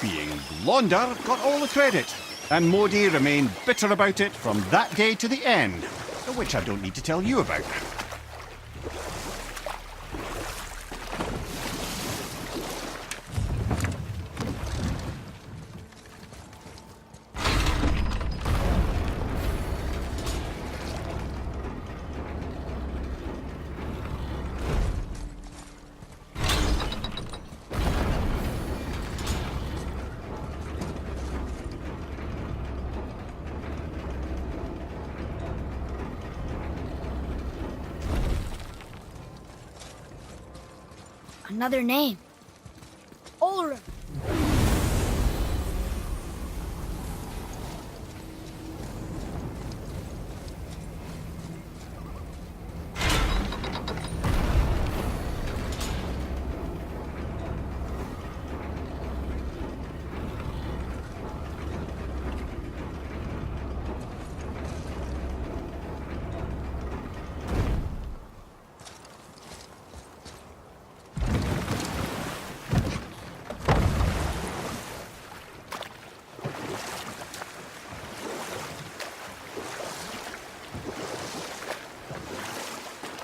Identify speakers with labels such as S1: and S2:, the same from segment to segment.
S1: being blonder, got all the credit, and Modi remained bitter about it from that day to the end, which I don't need to tell you about.
S2: Another name. Ulrich.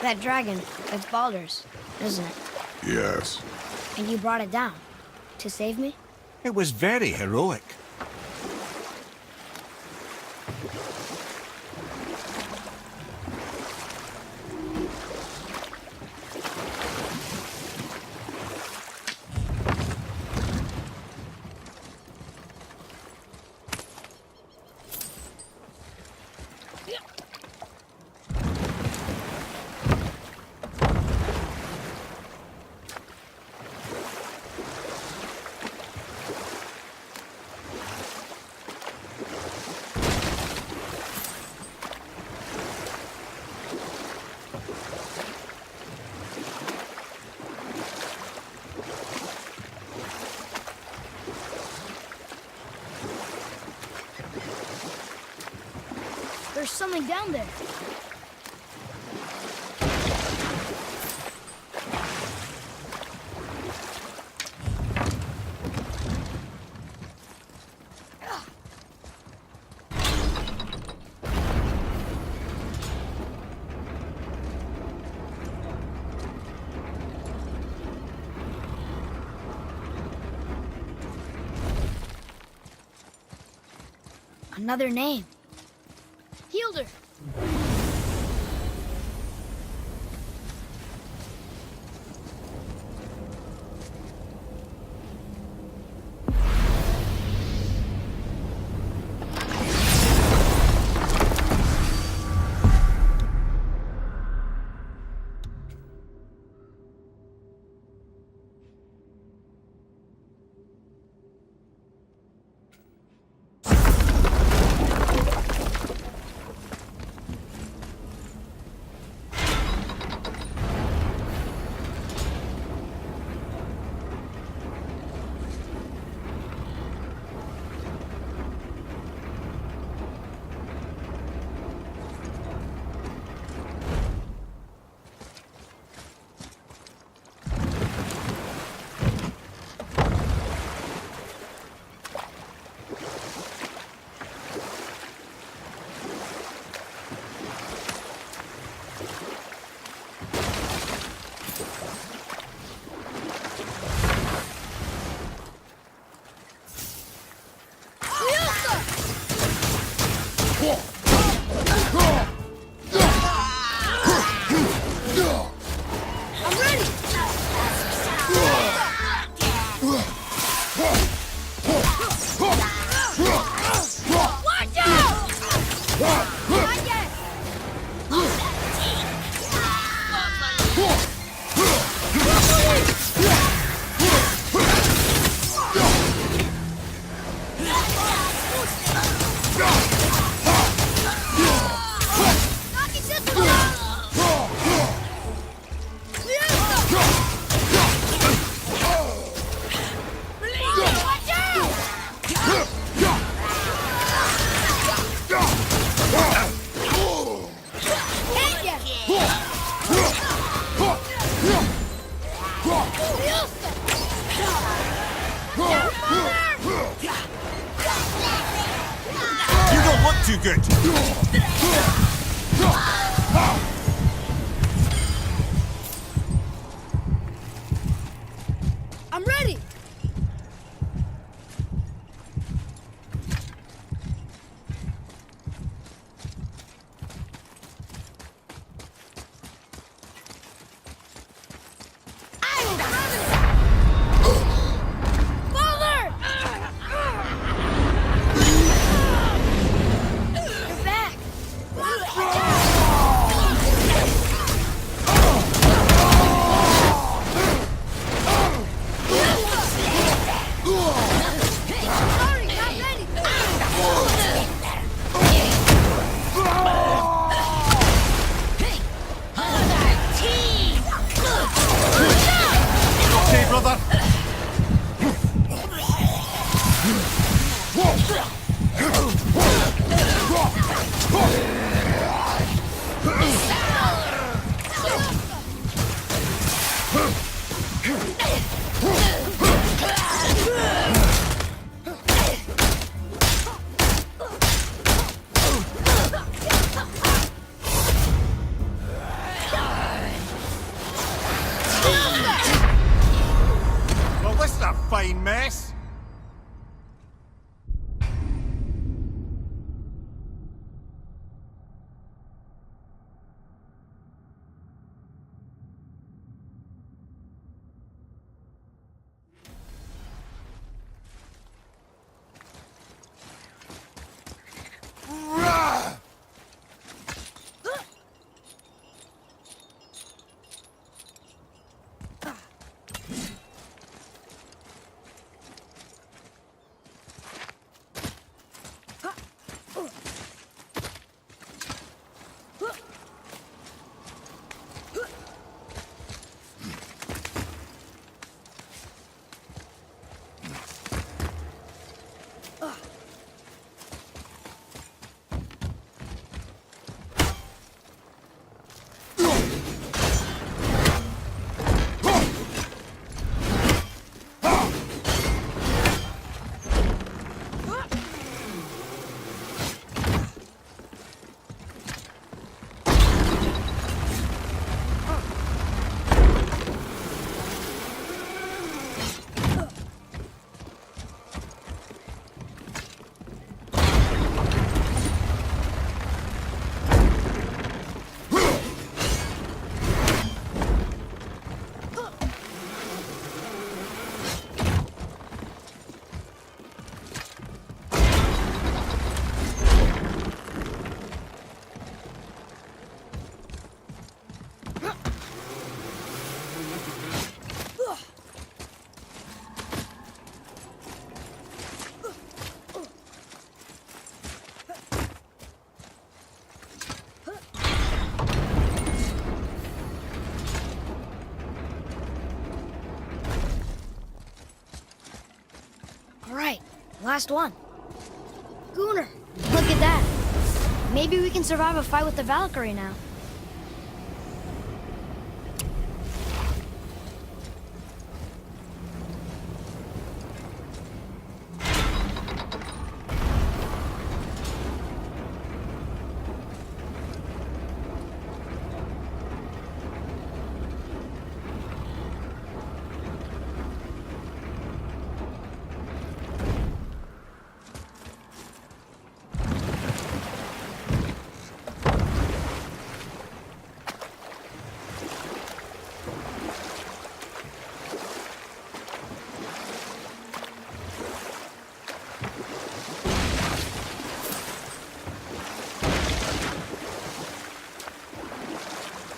S2: That dragon, it's Baldur's, isn't it?
S3: Yes.
S2: And you brought it down to save me?
S1: It was very heroic.
S2: There's something down there. Another name. Hilder.
S1: too good.
S2: I'm ready! Father! You're back! Sorry, not ready!
S1: Okay, brother. Well, this is a fine mess.
S2: All right, last one. Gunnar, look at that. Maybe we can survive a fight with the Valkyrie now.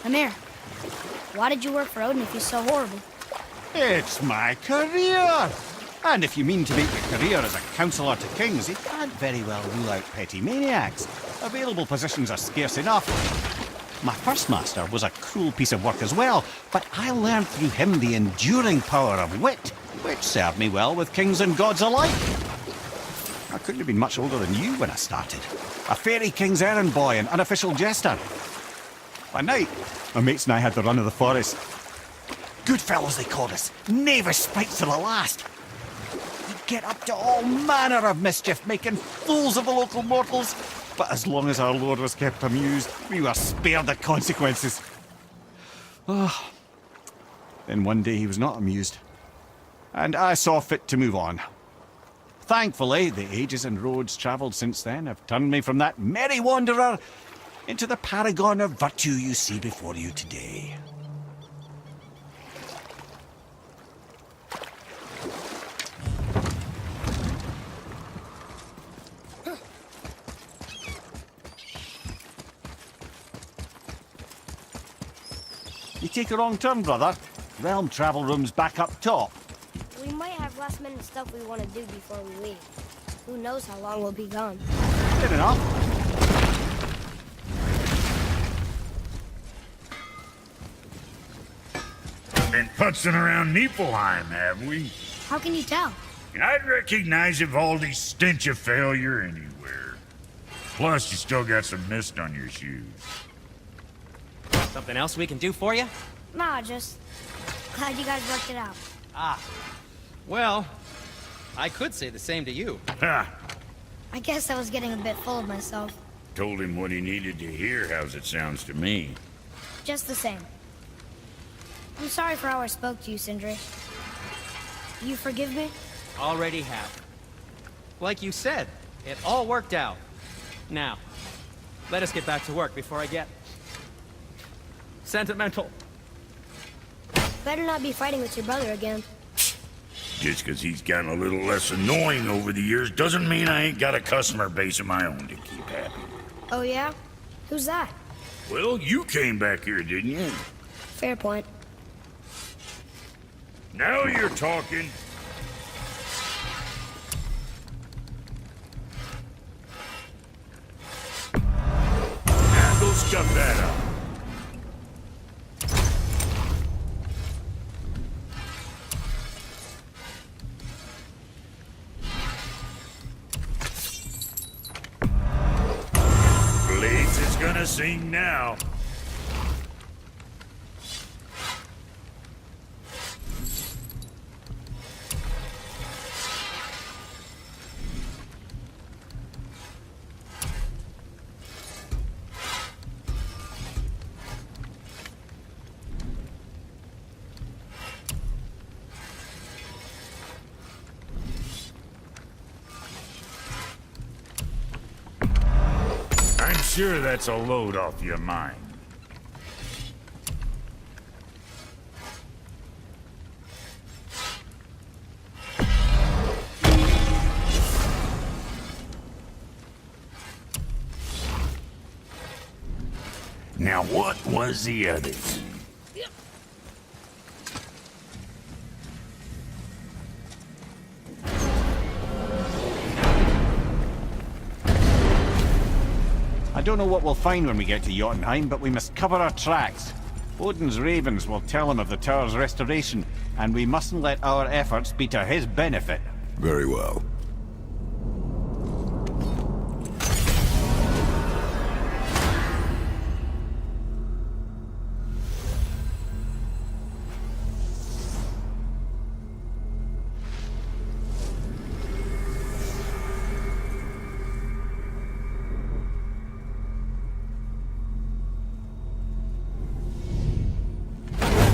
S2: Amir, why did you work for Odin if he's so horrible?
S1: It's my career. And if you mean to make a career as a counsellor to kings, you can't very well rule out petty maniacs. Available positions are scarce enough. My first master was a cruel piece of work as well, but I learned through him the enduring power of wit, which served me well with kings and gods alike. I couldn't have been much older than you when I started. A fairy king's errand boy and unofficial jester. By night, my mates and I had the run of the forest. Good fellows they called us, knavish sprites to the last. We'd get up to all manner of mischief, making fools of the local mortals. But as long as our lord was kept amused, we were spared the consequences. Ah. Then one day he was not amused, and I saw fit to move on. Thankfully, the ages and roads travelled since then have turned me from that merry wanderer into the paragon of virtue you see before you today. You take a wrong turn, brother. Realm travel room's back up top.
S2: We might have last-minute stuff we want to do before we leave. Who knows how long we'll be gone.
S1: Fair enough.
S3: Been putzing around Niflheim, have we?
S2: How can you tell?
S3: I'd recognize Ivaldi's stench of failure anywhere. Plus, you still got some mist on your shoes.
S4: Something else we can do for you?
S2: Nah, just glad you guys worked it out.
S4: Ah. Well, I could say the same to you.
S3: Ha!
S2: I guess I was getting a bit full of myself.
S3: Told him what he needed to hear, how's it sounds to me.
S2: Just the same. I'm sorry for how I spoke to you, Sindri. You forgive me?
S4: Already have. Like you said, it all worked out. Now, let us get back to work before I get sentimental.
S2: Better not be fighting with your brother again.
S3: Just 'cause he's gotten a little less annoying over the years doesn't mean I ain't got a customer base of my own to keep happy.
S2: Oh yeah? Who's that?
S3: Well, you came back here, didn't you?
S2: Fair point.
S3: Now you're talking. Now go stuff that up. Blades is gonna sing now. I'm sure that's a load off your mind. Now what was the others?
S1: I don't know what we'll find when we get to Jotunheim, but we must cover our tracks. Odin's ravens will tell him of the tower's restoration, and we mustn't let our efforts be to his benefit.
S5: Very well.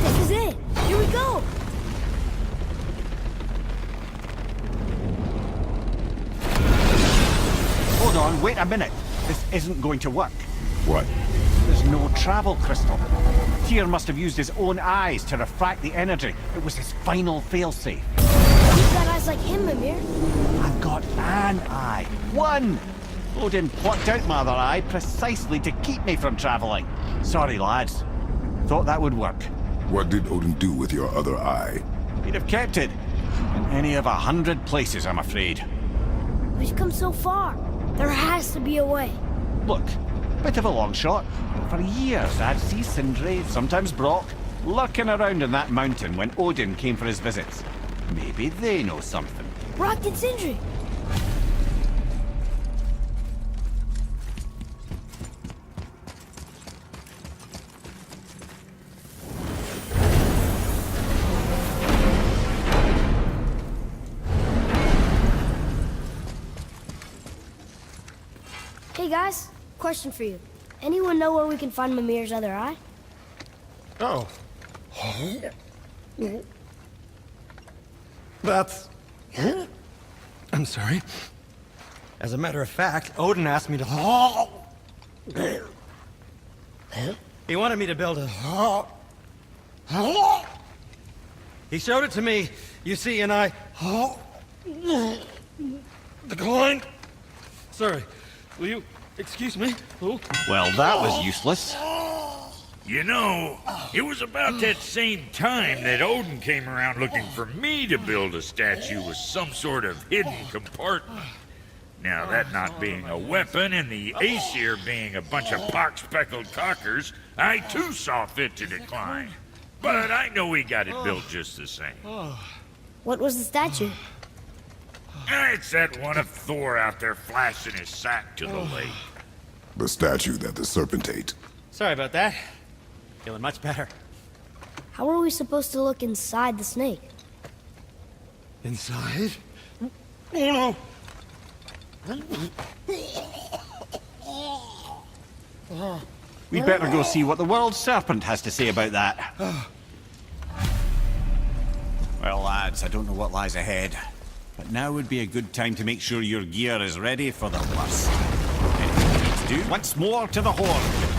S2: This is it! Here we go!
S1: Hold on, wait a minute. This isn't going to work.
S5: What?
S1: There's no travel crystal. Tyr must have used his own eyes to refract the energy. It was his final failsafe.
S2: You've got eyes like him, Mimir.
S1: I've got an eye. One! Odin plucked out my other eye precisely to keep me from travelling. Sorry, lads. Thought that would work.
S5: What did Odin do with your other eye?
S1: He'd have kept it. In any of 100 places, I'm afraid.
S2: We've come so far. There has to be a way.
S1: Look, bit of a long shot. For years, I'd see Sindri, sometimes Brock, lurking around in that mountain when Odin came for his visits. Maybe they know something.
S2: Brock and Sindri. Hey guys, question for you. Anyone know where we can find Mimir's other eye?
S6: Oh. That's... I'm sorry. As a matter of fact, Odin asked me to... He wanted me to build a... He showed it to me, you see, and I... Declined. Sorry. Will you excuse me? Oh.
S1: Well, that was useless.
S3: You know, it was about that same time that Odin came around looking for me to build a statue with some sort of hidden compartment. Now, that not being a weapon and the Aesir being a bunch of pock-speckled cockers, I too saw fit to decline. But I know he got it built just the same.
S2: What was the statue?
S3: It's that one of Thor out there flashing his sack to the lake.
S5: The statue that the serpent ate.
S4: Sorry about that. Feeling much better.
S2: How are we supposed to look inside the snake?
S6: Inside? Oh, no.
S1: We better go see what the world serpent has to say about that. Well, lads, I don't know what lies ahead, but now would be a good time to make sure your gear is ready for the worst. Anything you need to do, once more to the horn.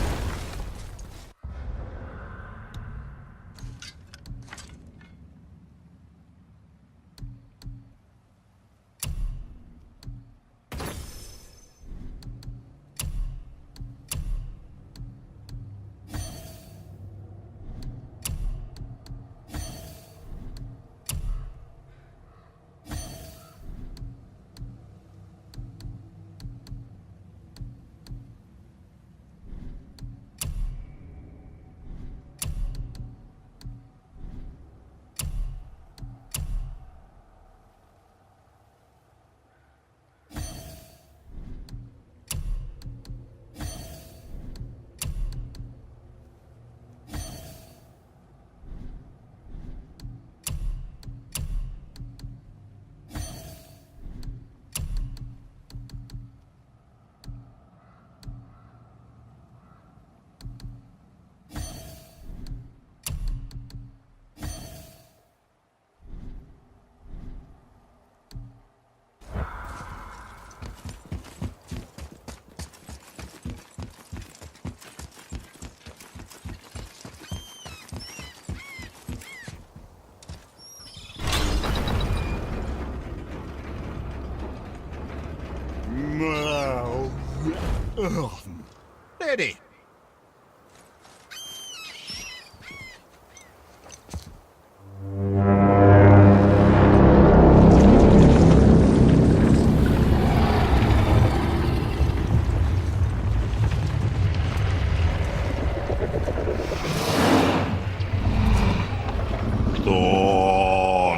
S1: Ready.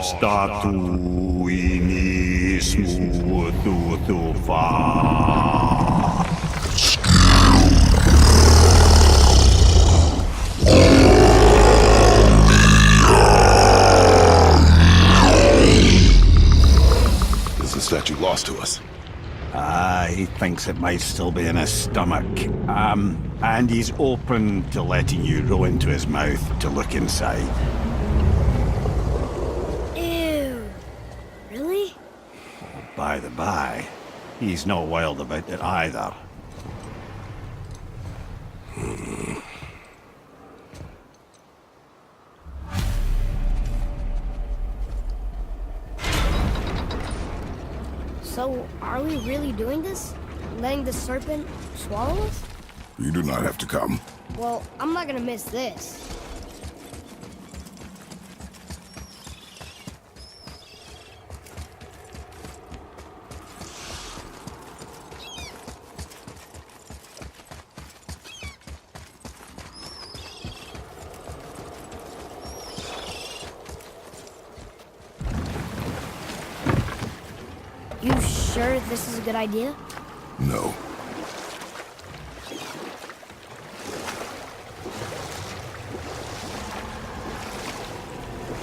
S5: Statuinismo tutufa. Is the statue lost to us?
S1: He thinks it might still be in his stomach. And he's open to letting you roll into his mouth to look inside.
S2: Ew. Really?
S1: By the by, he's not wild about it either.
S2: So, are we really doing this? Letting the serpent swallow us?
S5: You do not have to come.
S2: Well, I'm not gonna miss this. You sure this is a good idea?
S5: No.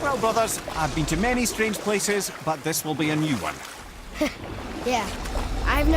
S1: Well, brothers, I've been to many strange places, but this will be a new one.
S2: Yeah, I've never